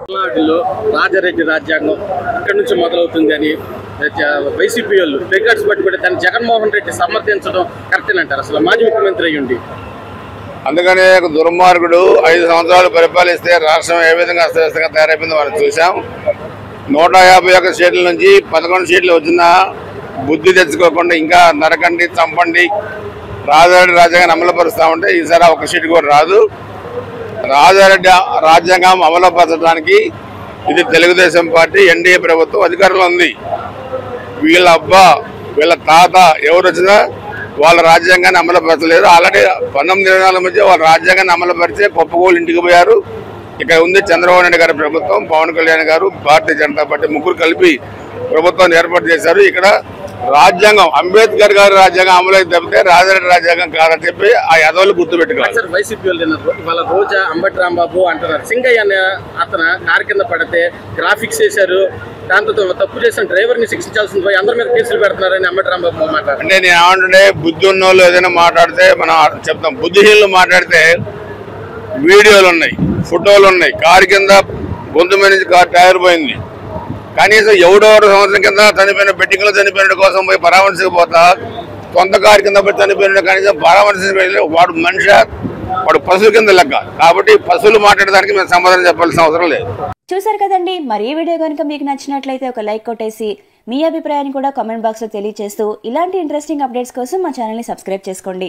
తమిళనాడులో రాజారెడ్డి రాజ్యాంగం ఇక్కడి నుంచి మొదలవుతుంది అని వైసీపీ వాళ్ళు రికార్డ్స్ పట్టుకుంటే దాన్ని జగన్మోహన్ రెడ్డి సమర్థించడం కరెక్ట్ అంటారు. అసలు మాజీ ముఖ్యమంత్రి అయ్యుండి అందుకనే ఒక దుర్మార్గుడు 5 సంవత్సరాలు పరిపాలిస్తే రాష్ట్రం ఏ విధంగా అస్తవ్యస్తంగా తయారైపోయిందో మనం చూసాం. 151 సీట్ల నుంచి 11 సీట్లు వచ్చినా బుద్ధి తెచ్చుకోకుండా ఇంకా నరకండి, చంపండి, రాజారెడ్డి రాజ్యాంగాన్ని అమలుపరుస్తా ఉంటే ఈసారి 1 సీటు కూడా రాదు. రాజారెడ్డి రాజ్యాంగం అమలుపరచడానికి ఇది తెలుగుదేశం పార్టీ ఎన్డీఏ ప్రభుత్వం అధికారంలో ఉంది. వీళ్ళ అబ్బా వీళ్ళ తాత ఎవరు వచ్చినా వాళ్ళ రాజ్యాంగాన్ని అమలుపరచలేదు. ఆల్రెడీ 1924 మధ్య వాళ్ళ రాజ్యాంగాన్ని అమలుపరిచే కుప్పగోలు ఇంటికి పోయారు. ఇక్కడ ఉంది చంద్రబాబు నాయుడు గారి ప్రభుత్వం, పవన్ కళ్యాణ్ గారు, భారతీయ జనతా పార్టీ ముగ్గురు కలిపి ప్రభుత్వాన్ని ఏర్పాటు చేశారు. ఇక్కడ రాజ్యాంగం అంబేద్కర్ గారి రాజ్యాంగం అమలైతే తప్పితే రాజారెడ్డి రాజ్యాంగం కాదని చెప్పి ఆ యాదవులు గుర్తుపెట్టుకోవాలి. వైసీపీ వాళ్ళ రోజా అంబటి రాంబాబు అంటున్నారు. సింగయ్య అనే అతను కారు కింద పడితే గ్రాఫిక్స్ చేశారు, దాంతో తప్పు చేసిన డ్రైవర్ ని శిక్షించాల్సింది పోయి అందరి మీద కేసులు పెడుతున్నారని అంబటి రాంబాబు మాట్లాడారు. అంటే నేను ఏమంటుండే బుద్ధి ఉన్న వాళ్ళు ఏదైనా మాట్లాడితే మనం చెప్తాం. బుద్ధిహీనులు మాట్లాడితే వీడియోలు ఉన్నాయి, ఫోటోలు ఉన్నాయి. కారు కింద గొంతు మీద నుంచి కారు టైర్ పోయింది. కనీసం ఎవడో సంవత్సరం కింద చనిపోయిన బెట్టింగ్లో చనిపోయిన కోసం పోయి పరామర్శిపోతా సొంత కారు కింద పోయి చనిపోయిన కనీసం పరామర్శించ వాడు మనిషి, వాడు పశువు కింద లెక్క. కాబట్టి పశువులు మాట్లాడడానికి మేము సమాధానం చెప్పాల్సిన అవసరం లేదు. చూసారు కదండి. మరి ఈ వీడియో కనుక మీకు నచ్చినట్లయితే ఒక లైక్ కొట్టేసి మీ అభిప్రాయాన్ని కూడా కామెంట్ బాక్స్ లో తెలియజేస్తూ ఇలాంటి ఇంట్రెస్టింగ్ అప్డేట్స్ కోసం మా ఛానల్ ని సబ్స్క్రైబ్ చేసుకోండి.